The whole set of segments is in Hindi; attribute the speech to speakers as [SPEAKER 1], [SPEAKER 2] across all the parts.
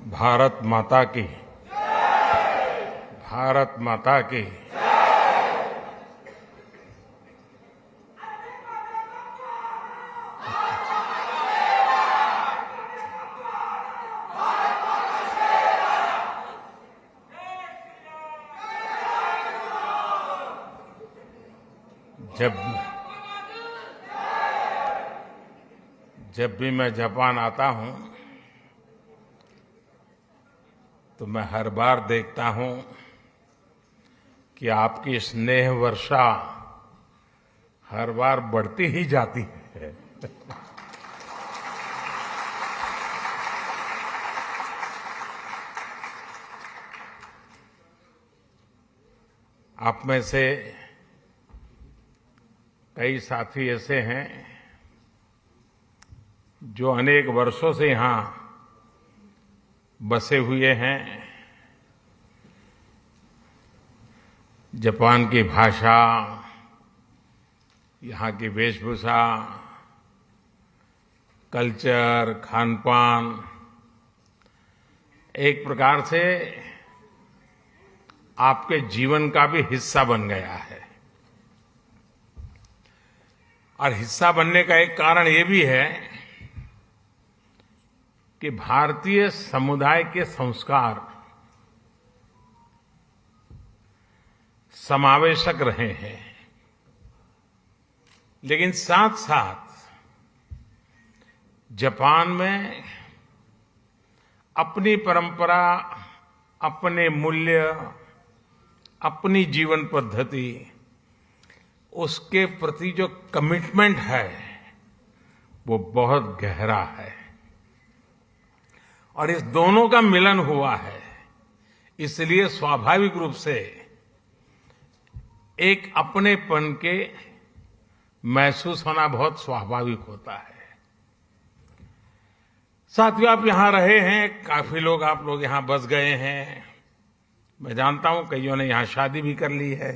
[SPEAKER 1] भारत माता की। भारत माता की। जब भी मैं जापान आता हूं तो मैं हर बार देखता हूं कि आपकी स्नेह वर्षा हर बार बढ़ती ही जाती है। आप में से कई साथी ऐसे हैं जो अनेक वर्षों से यहां बसे हुए हैं। जापान की भाषा, यहाँ की वेशभूषा, कल्चर, खानपान एक प्रकार से आपके जीवन का भी हिस्सा बन गया है। और हिस्सा बनने का एक कारण ये भी है कि भारतीय समुदाय के संस्कार समावेशक रहे हैं, लेकिन साथ साथ जापान में अपनी परंपरा, अपने मूल्य, अपनी जीवन पद्धति, उसके प्रति जो कमिटमेंट है वो बहुत गहरा है। और इस दोनों का मिलन हुआ है, इसलिए स्वाभाविक रूप से एक अपनेपन के महसूस होना बहुत स्वाभाविक होता है। साथियों, आप यहां रहे हैं, काफी लोग आप लोग यहां बस गए हैं। मैं जानता हूं कईयों ने यहां शादी भी कर ली है।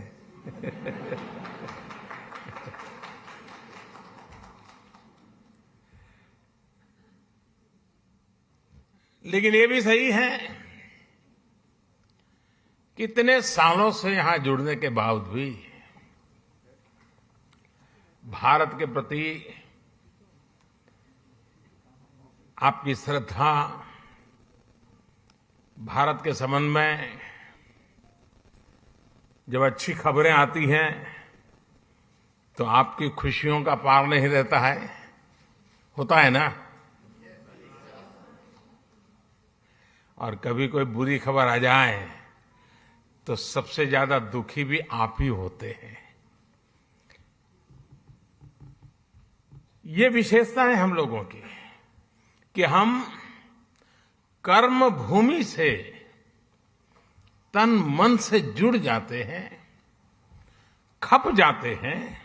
[SPEAKER 1] लेकिन ये भी सही है कि इतने सालों से यहां जुड़ने के बावजूद भी भारत के प्रति आपकी श्रद्धा, भारत के संबंध में जब अच्छी खबरें आती हैं तो आपकी खुशियों का पार नहीं रहता है, होता है ना। और कभी कोई बुरी खबर आ जाए तो सबसे ज्यादा दुखी भी आप ही होते हैं। ये विशेषता है हम लोगों की कि हम कर्म भूमि से तन मन से जुड़ जाते हैं, खप जाते हैं,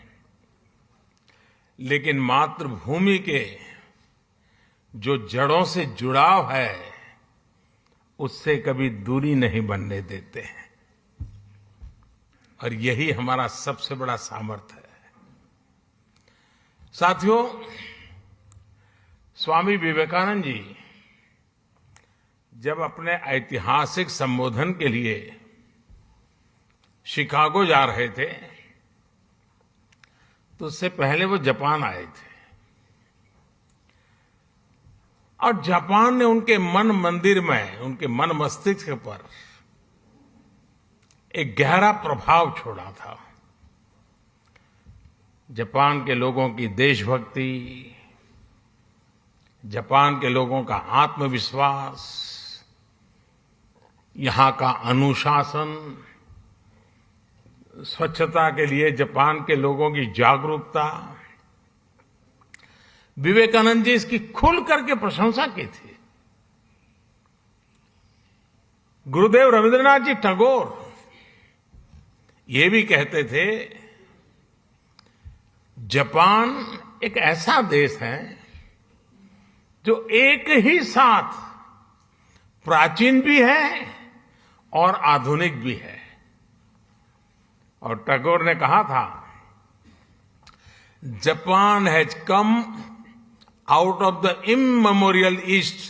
[SPEAKER 1] लेकिन मातृभूमि के जो जड़ों से जुड़ाव है उससे कभी दूरी नहीं बनने देते हैं। और यही हमारा सबसे बड़ा सामर्थ्य है। साथियों, स्वामी विवेकानंद जी जब अपने ऐतिहासिक संबोधन के लिए शिकागो जा रहे थे तो उससे पहले वो जापान आए थे। और जापान ने उनके मन मंदिर में, उनके मन मस्तिष्क पर एक गहरा प्रभाव छोड़ा था। जापान के लोगों की देशभक्ति, जापान के लोगों का आत्मविश्वास, यहां का अनुशासन, स्वच्छता के लिए जापान के लोगों की जागरूकता, विवेकानंद जी इसकी खुल करके प्रशंसा की थी। गुरुदेव रविंद्रनाथ जी टैगोर ये भी कहते थे, जापान एक ऐसा देश है जो एक ही साथ प्राचीन भी है और आधुनिक भी है। और टैगोर ने कहा था, Japan has come out of the immemorial East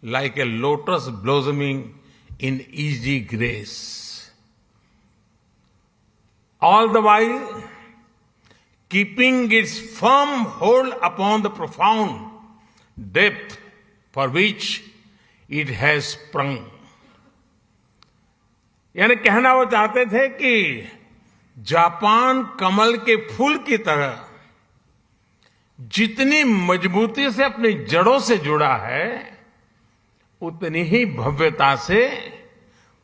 [SPEAKER 1] like a lotus blossoming in easy grace. All the while, keeping its firm hold upon the profound depth for which it has sprung. यानी कहना वो चाहते थे कि जापान कमल के फूल की तरह जितनी मजबूती से अपनी जड़ों से जुड़ा है, उतनी ही भव्यता से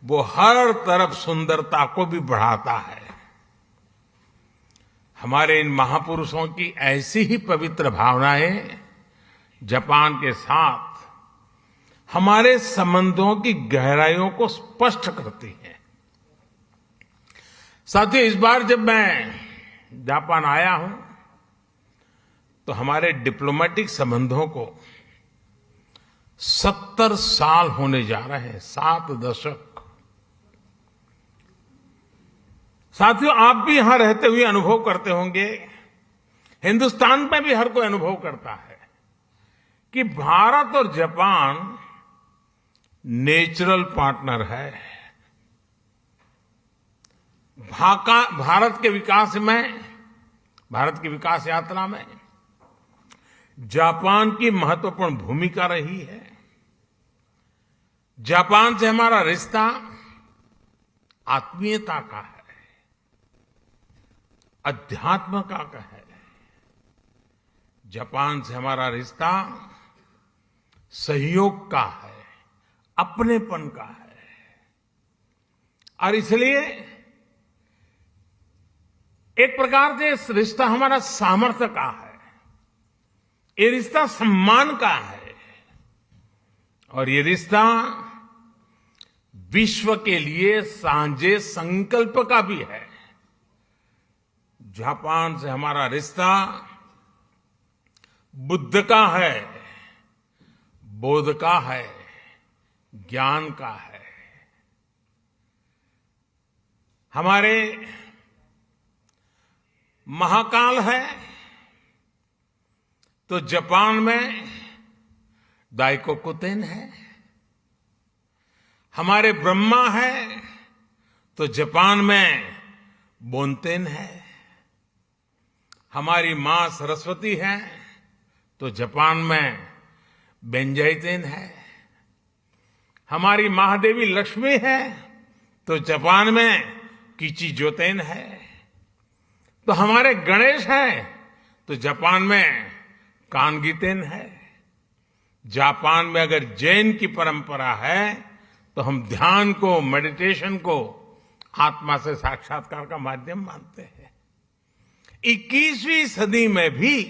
[SPEAKER 1] वो हर तरफ सुंदरता को भी बढ़ाता है। हमारे इन महापुरुषों की ऐसी ही पवित्र भावनाएं जापान के साथ हमारे संबंधों की गहराइयों को स्पष्ट करती हैं। साथियों, इस बार जब मैं जापान आया हूं तो हमारे डिप्लोमेटिक संबंधों को 70 साल होने जा रहे हैं, 7 दशक। साथियों, आप भी यहां रहते हुए अनुभव करते होंगे, हिंदुस्तान में भी हर कोई अनुभव करता है कि भारत और जापान नेचुरल पार्टनर है। भारत के विकास में, भारत की विकास यात्रा में जापान की महत्वपूर्ण भूमिका रही है। जापान से हमारा रिश्ता आत्मीयता का है, अध्यात्म का है। जापान से हमारा रिश्ता सहयोग का है, अपनेपन का है। और इसलिए एक प्रकार से इस रिश्ता हमारा सामर्थ्य का है, ये रिश्ता सम्मान का है, और ये रिश्ता विश्व के लिए साझे संकल्प का भी है। जापान से हमारा रिश्ता बुद्ध का है, बोध का है, ज्ञान का है। हमारे महाकाल है तो जापान में दाइकोकुतेन है। हमारे ब्रह्मा है तो जापान में बोनतेन है। हमारी मां सरस्वती है तो जापान में बेंजाइतेन है। हमारी महादेवी लक्ष्मी है तो जापान में किचिजोतेन है। तो हमारे गणेश हैं तो जापान में कानगीतेन है। जापान में अगर जैन की परंपरा है तो हम ध्यान को, मेडिटेशन को आत्मा से साक्षात्कार का माध्यम मानते हैं। 21वीं सदी में भी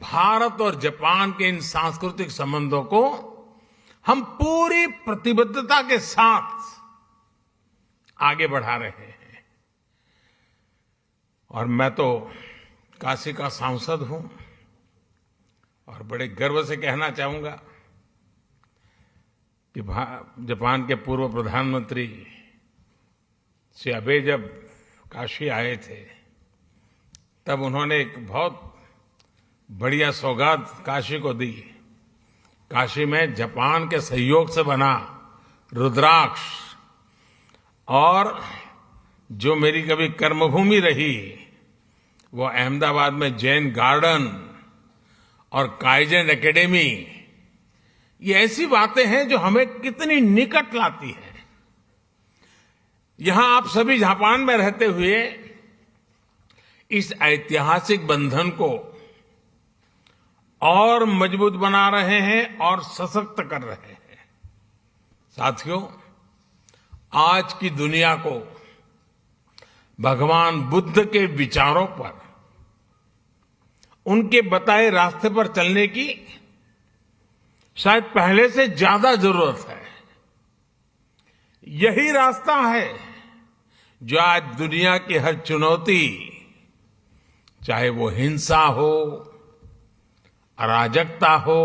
[SPEAKER 1] भारत और जापान के इन सांस्कृतिक संबंधों को हम पूरी प्रतिबद्धता के साथ आगे बढ़ा रहे हैं। और मैं तो काशी का सांसद हूं और बड़े गर्व से कहना चाहूंगा कि जापान के पूर्व प्रधानमंत्री श्री आबे जब काशी आए थे तब उन्होंने एक बहुत बढ़िया सौगात काशी को दी। काशी में जापान के सहयोग से बना रुद्राक्ष, और जो मेरी कभी कर्मभूमि रही वो अहमदाबाद में जैन गार्डन और काइजन एकेडमी, ये ऐसी बातें हैं जो हमें कितनी निकट लाती है। यहां आप सभी जापान में रहते हुए इस ऐतिहासिक बंधन को और मजबूत बना रहे हैं और सशक्त कर रहे हैं। साथियों, आज की दुनिया को भगवान बुद्ध के विचारों पर, उनके बताए रास्ते पर चलने की शायद पहले से ज्यादा जरूरत है। यही रास्ता है जो आज दुनिया की हर चुनौती, चाहे वो हिंसा हो, अराजकता हो,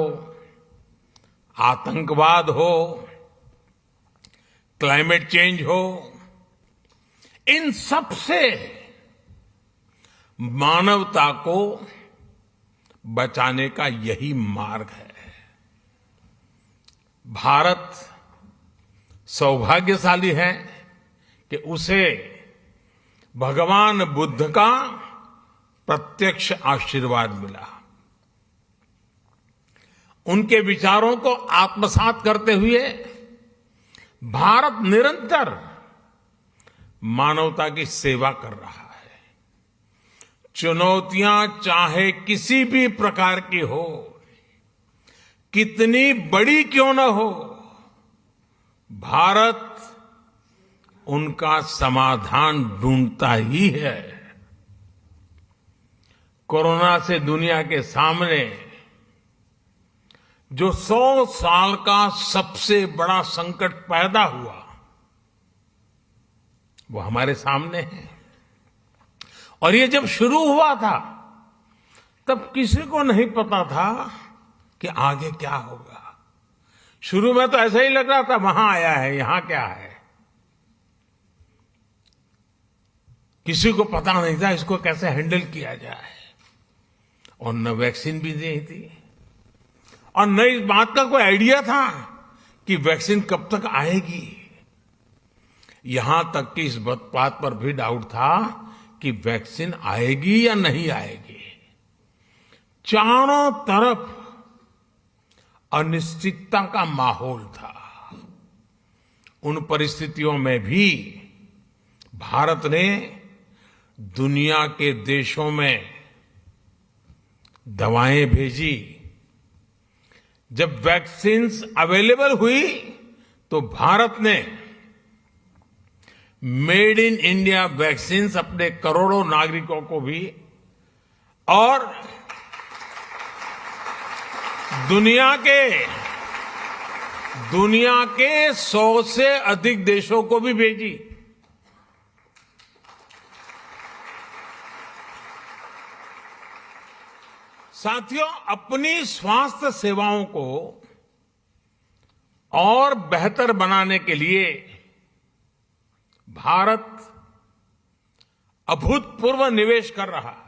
[SPEAKER 1] आतंकवाद हो, क्लाइमेट चेंज हो, इन सब से मानवता को बचाने का यही मार्ग है। भारत सौभाग्यशाली है कि उसे भगवान बुद्ध का प्रत्यक्ष आशीर्वाद मिला। उनके विचारों को आत्मसात करते हुए भारत निरंतर मानवता की सेवा कर रहा है। चुनौतियां चाहे किसी भी प्रकार की हो, कितनी बड़ी क्यों न हो, भारत उनका समाधान ढूंढता ही है। कोरोना से दुनिया के सामने जो 100 साल का सबसे बड़ा संकट पैदा हुआ, वो हमारे सामने है। और ये जब शुरू हुआ था, तब किसी को नहीं पता था कि आगे क्या होगा। शुरू में तो ऐसा ही लग रहा था, वहां आया है, यहां क्या है। किसी को पता नहीं था इसको कैसे हैंडल किया जाए, और न वैक्सीन भी नहीं थी, और न इस बात का कोई आइडिया था कि वैक्सीन कब तक आएगी। यहां तक कि इस बात पर भी डाउट था कि वैक्सीन आएगी या नहीं आएगी। चारों तरफ अनिश्चितता का माहौल था। उन परिस्थितियों में भी भारत ने दुनिया के देशों में दवाएं भेजी। जब वैक्सीन्स अवेलेबल हुई तो भारत ने मेड इन इंडिया वैक्सीन्स अपने करोड़ों नागरिकों को भी और दुनिया के 100 से अधिक देशों को भी भेजी। साथियों, अपनी स्वास्थ्य सेवाओं को और बेहतर बनाने के लिए भारत अभूतपूर्व निवेश कर रहा है।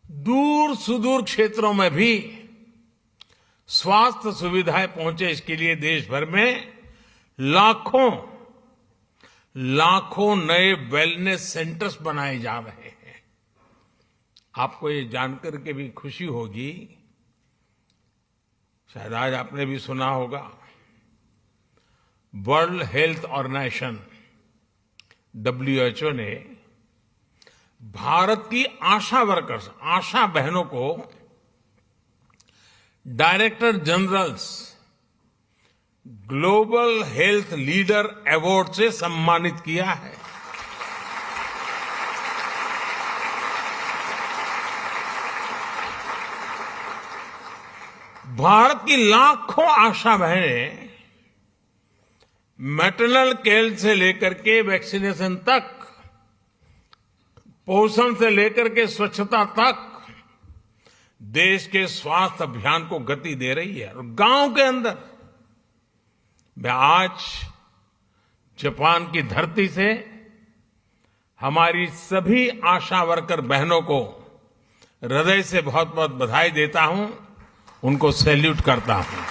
[SPEAKER 1] दूर सुदूर क्षेत्रों में भी स्वास्थ्य सुविधाएं पहुंचे, इसके लिए देश भर में लाखों नए वेलनेस सेंटर्स बनाए जा रहे हैं। आपको ये जानकर के भी खुशी होगी, शायद आज आपने भी सुना होगा, वर्ल्ड हेल्थ ऑर्गेनाइजेशन WHO ने भारत की आशा वर्कर्स, आशा बहनों को director generals global health leader award से सम्मानित किया है। भारत की लाखों आशा बहनें मैटरनल केयर से लेकर के वैक्सीनेशन तक, पोषण से लेकर के स्वच्छता तक देश के स्वास्थ्य अभियान को गति दे रही है। और गांव के अंदर मैं आज जापान की धरती से हमारी सभी आशा वर्कर बहनों को हृदय से बहुत बहुत बधाई देता हूं, उनको सैल्यूट करता हूं।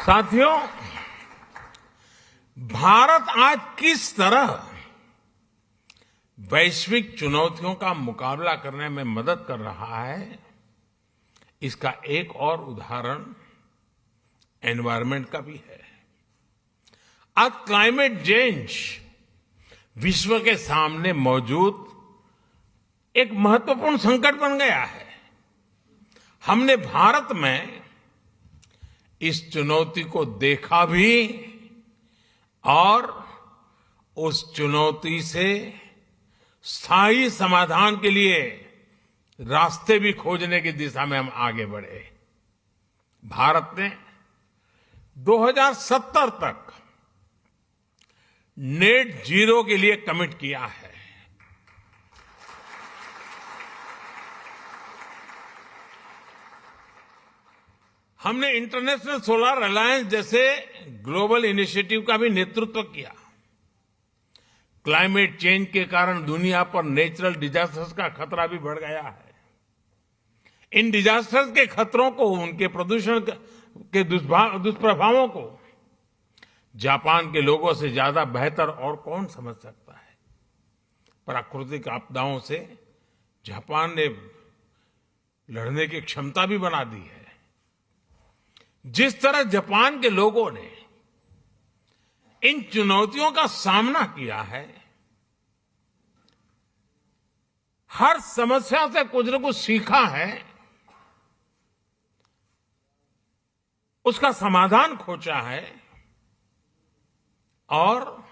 [SPEAKER 1] साथियों, भारत आज किस तरह वैश्विक चुनौतियों का मुकाबला करने में मदद कर रहा है, इसका एक और उदाहरण एनवायरनमेंट का भी है। आज क्लाइमेट चेंज विश्व के सामने मौजूद एक महत्वपूर्ण संकट बन गया है। हमने भारत में इस चुनौती को देखा भी और उस चुनौती से स्थायी समाधान के लिए रास्ते भी खोजने की दिशा में हम आगे बढ़े। भारत ने 2070 तक नेट जीरो के लिए कमिट किया है। हमने इंटरनेशनल सोलर अलायंस जैसे ग्लोबल इनिशिएटिव का भी नेतृत्व किया। क्लाइमेट चेंज के कारण दुनिया पर नेचुरल डिजास्टर्स का खतरा भी बढ़ गया है। इन डिजास्टर्स के खतरों को, उनके प्रदूषण के दुष्प्रभावों को जापान के लोगों से ज्यादा बेहतर और कौन समझ सकता है। प्राकृतिक आपदाओं से जापान ने लड़ने की क्षमता भी बना दी है। जिस तरह जापान के लोगों ने इन चुनौतियों का सामना किया है, हर समस्या से कुछ न कुछ सीखा है, उसका समाधान खोजा है और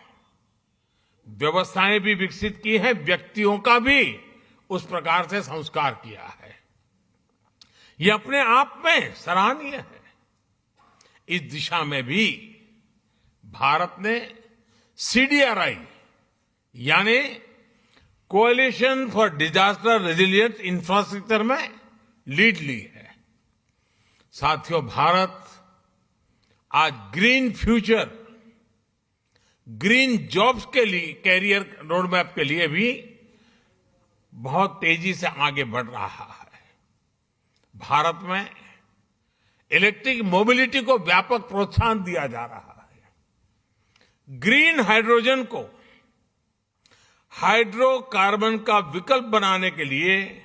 [SPEAKER 1] व्यवस्थाएं भी विकसित की है, व्यक्तियों का भी उस प्रकार से संस्कार किया है। यह अपने आप में सराहनीय है। इस दिशा में भी भारत ने सीडीआरआई यानी coalition for disaster resilient infrastructure में लीड ली है। साथियों, भारत आज ग्रीन फ्यूचर, ग्रीन जॉब्स के लिए, कैरियर रोडमैप के लिए भी बहुत तेजी से आगे बढ़ रहा है। भारत में इलेक्ट्रिक मोबिलिटी को व्यापक प्रोत्साहन दिया जा रहा है। ग्रीन हाइड्रोजन को हाइड्रोकार्बन का विकल्प बनाने के लिए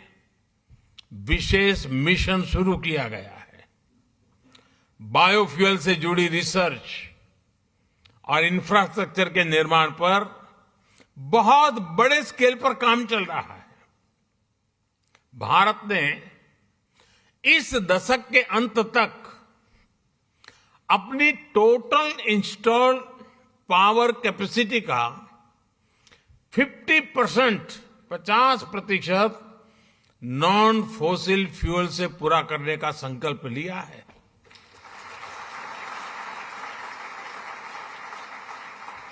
[SPEAKER 1] विशेष मिशन शुरू किया गया है। बायोफ्यूल से जुड़ी रिसर्च और इंफ्रास्ट्रक्चर के निर्माण पर बहुत बड़े स्केल पर काम चल रहा है। भारत ने इस दशक के अंत तक अपनी टोटल इंस्टॉल्ड पावर कैपेसिटी का 50% नॉन फॉसिल फ्यूल से पूरा करने का संकल्प लिया है।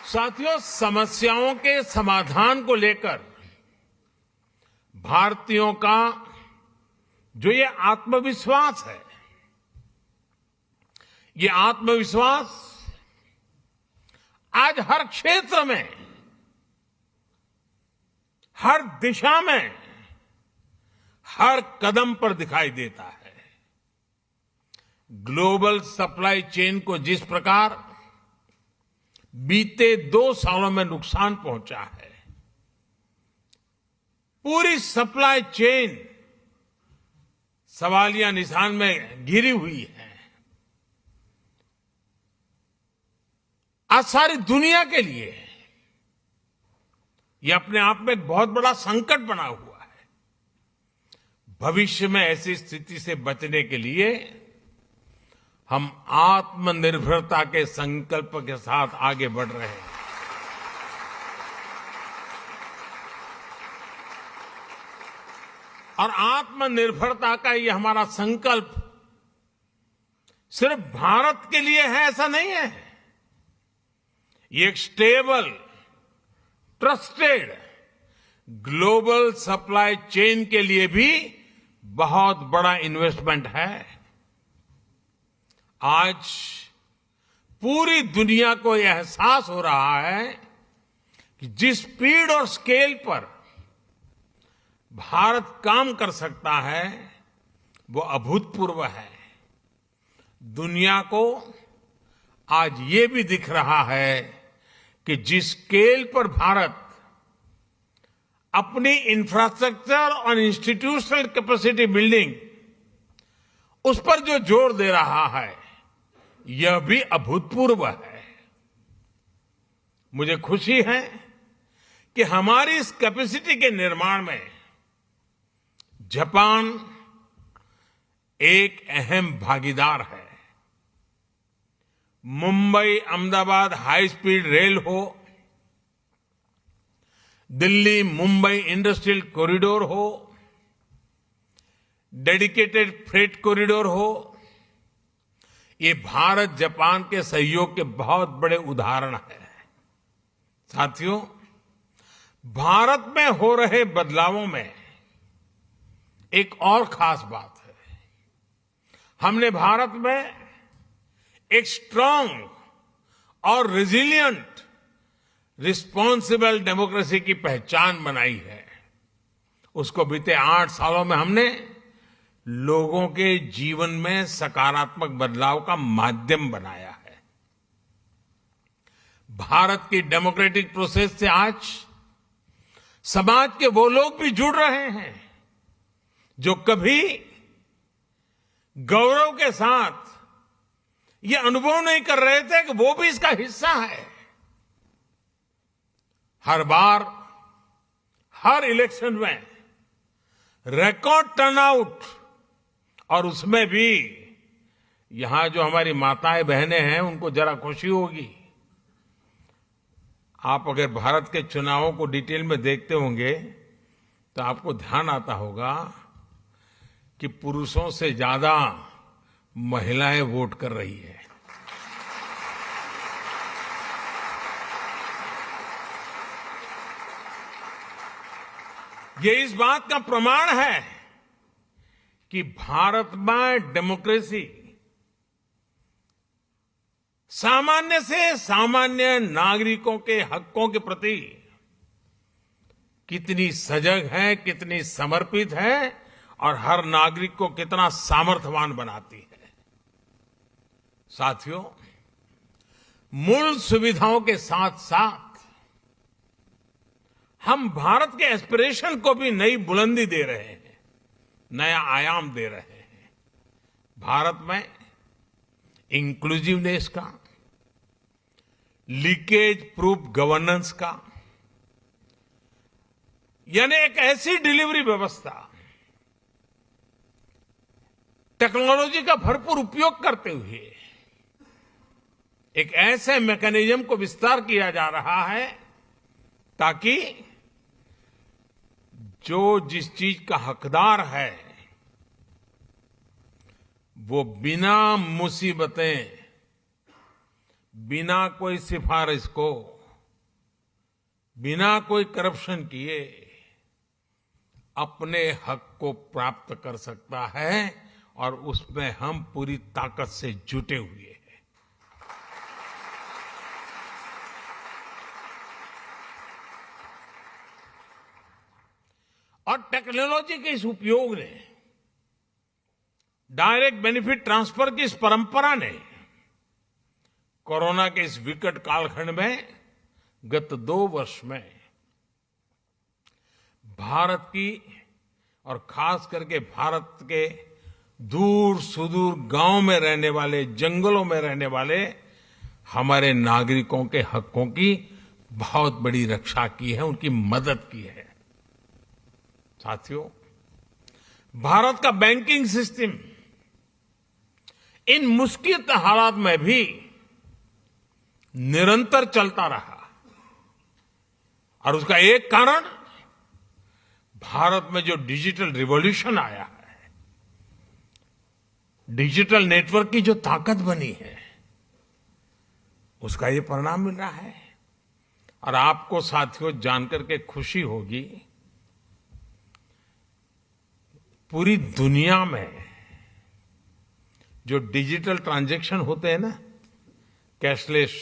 [SPEAKER 1] साथियों, समस्याओं के समाधान को लेकर भारतीयों का जो ये आत्मविश्वास है, ये आत्मविश्वास आज हर क्षेत्र में, हर दिशा में, हर कदम पर दिखाई देता है। ग्लोबल सप्लाई चेन को जिस प्रकार बीते 2 सालों में नुकसान पहुंचा है, पूरी सप्लाई चेन सवालिया निशान में घिरी हुई है। आज सारी दुनिया के लिए यह अपने आप में एक बहुत बड़ा संकट बना हुआ है। भविष्य में ऐसी स्थिति से बचने के लिए हम आत्मनिर्भरता के संकल्प के साथ आगे बढ़ रहे हैं। और आत्मनिर्भरता का ये हमारा संकल्प सिर्फ भारत के लिए है ऐसा नहीं है। ये एक stable, trusted global supply chain के लिए भी बहुत बड़ा इन्वेस्टमेंट है। आज पूरी दुनिया को यह एहसास हो रहा है कि जिस स्पीड और स्केल पर भारत काम कर सकता है वो अभूतपूर्व है। दुनिया को आज ये भी दिख रहा है कि जिस स्केल पर भारत अपनी इंफ्रास्ट्रक्चर और इंस्टीट्यूशनल कैपेसिटी बिल्डिंग उस पर जो जोर दे रहा है यह भी अभूतपूर्व है। मुझे खुशी है कि हमारी इस कैपेसिटी के निर्माण में जापान एक अहम भागीदार है। Mumbai Ahmedabad high speed rail हो, दिल्ली मुंबई इंडस्ट्रियल कॉरिडोर हो, डेडिकेटेड फ्रेट कॉरिडोर हो, ये भारत जापान के सहयोग के बहुत बड़े उदाहरण हैं। साथियों, भारत में हो रहे बदलावों में एक और खास बात है। हमने भारत में एक स्ट्रांग और रेजिलिएंट रिस्पॉन्सिबल डेमोक्रेसी की पहचान बनाई है। उसको बीते 8 सालों में हमने लोगों के जीवन में सकारात्मक बदलाव का माध्यम बनाया है। भारत की डेमोक्रेटिक प्रोसेस से आज समाज के वो लोग भी जुड़ रहे हैं जो कभी गौरव के साथ ये अनुभव नहीं कर रहे थे कि वो भी इसका हिस्सा है। हर बार हर इलेक्शन में रिकॉर्ड टर्नआउट, और उसमें भी यहां जो हमारी माताएं बहनें हैं उनको जरा खुशी होगी। आप अगर भारत के चुनावों को डिटेल में देखते होंगे तो आपको ध्यान आता होगा कि पुरुषों से ज्यादा महिलाएं वोट कर रही है। ये इस बात का प्रमाण है कि भारत में डेमोक्रेसी सामान्य से सामान्य नागरिकों के हकों के प्रति कितनी सजग है, कितनी समर्पित है और हर नागरिक को कितना सामर्थ्यवान बनाती है। साथियों, मूल सुविधाओं के साथ साथ हम भारत के एस्पिरेशन को भी नई बुलंदी दे रहे हैं, नया आयाम दे रहे हैं। भारत में इंक्लूसिवनेस का, लीकेज प्रूफ गवर्नेंस का, यानी एक ऐसी डिलीवरी व्यवस्था, टेक्नोलॉजी का भरपूर उपयोग करते हुए एक ऐसे मैकेनिज्म को विस्तार किया जा रहा है ताकि जो जिस चीज का हकदार है वो बिना मुसीबतें, बिना कोई सिफारिश को, बिना कोई करप्शन किए अपने हक को प्राप्त कर सकता है, और उसमें हम पूरी ताकत से जुटे हुए हैं। और टेक्नोलॉजी के इस उपयोग ने, डायरेक्ट बेनिफिट ट्रांसफर की इस परंपरा ने कोरोना के इस विकट कालखंड में गत 2 वर्ष में भारत की और खास करके भारत के दूर सुदूर गांव में रहने वाले, जंगलों में रहने वाले हमारे नागरिकों के हकों की बहुत बड़ी रक्षा की है, उनकी मदद की है। साथियों, भारत का बैंकिंग सिस्टम इन मुश्किल हालात में भी निरंतर चलता रहा, और उसका एक कारण भारत में जो डिजिटल रिवॉल्यूशन आया है, डिजिटल नेटवर्क की जो ताकत बनी है, उसका ये परिणाम मिल रहा है। और आपको साथियों जानकर के खुशी होगी, पूरी दुनिया में जो डिजिटल ट्रांजैक्शन होते हैं ना, कैशलेस,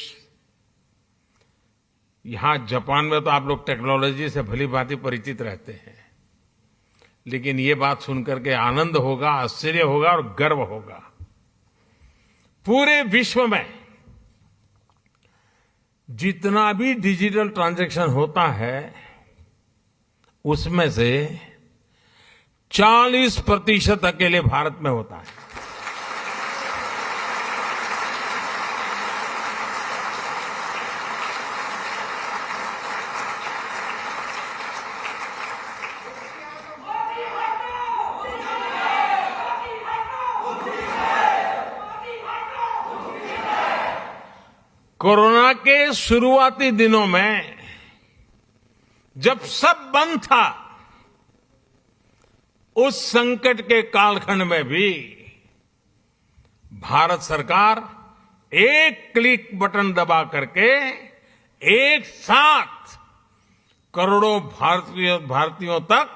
[SPEAKER 1] यहां जापान में तो आप लोग टेक्नोलॉजी से भली भांति परिचित रहते हैं, लेकिन ये बात सुनकर के आनंद होगा, आश्चर्य होगा और गर्व होगा। पूरे विश्व में जितना भी डिजिटल ट्रांजैक्शन होता है उसमें से 40% अकेले भारत में होता है। कोरोना के शुरुआती दिनों में जब सब बंद था, उस संकट के कालखंड में भी भारत सरकार एक क्लिक बटन दबा करके एक साथ करोड़ों भारतीयों तक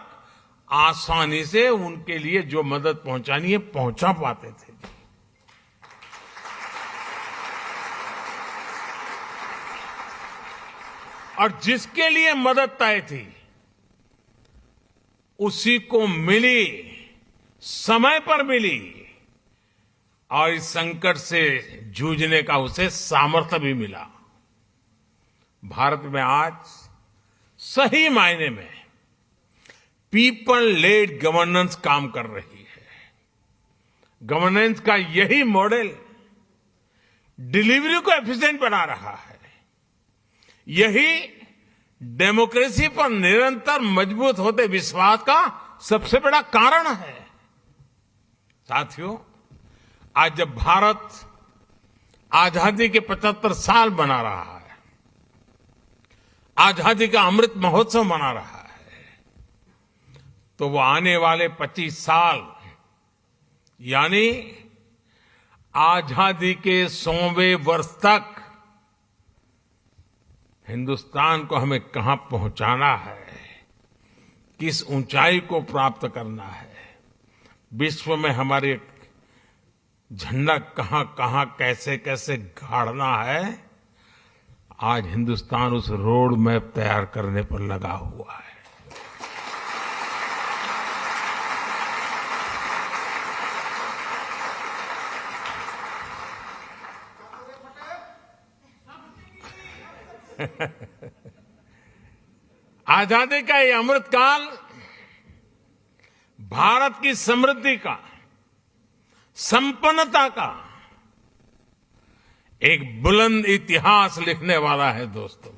[SPEAKER 1] आसानी से उनके लिए जो मदद पहुंचानी है पहुंचा पाते थे। और जिसके लिए मदद तय थी उसी को मिली समय पर मिली और इस संकट से जूझने का उसे सामर्थ्य भी मिला। भारत में आज सही मायने में पीपल लेड गवर्नेंस काम कर रही है। गवर्नेंस का यही मॉडल डिलीवरी को एफिशिएंट बना रहा है। यही डेमोक्रेसी पर निरंतर मजबूत होते विश्वास का सबसे बड़ा कारण है। साथियों, आज जब भारत आजादी के 75 साल मना रहा है, आजादी का अमृत महोत्सव मना रहा है, तो वो आने वाले 25 साल यानी आजादी के 100वें वर्ष तक हिंदुस्तान को हमें कहां पहुंचाना है, किस ऊंचाई को प्राप्त करना है, विश्व में हमारे झंडा कहां कहां कैसे कैसे गाड़ना है, आज हिंदुस्तान उस रोड मैप तैयार करने पर लगा हुआ है। आजादी का ये अमृतकाल भारत की समृद्धि का, संपन्नता का एक बुलंद इतिहास लिखने वाला है दोस्तों।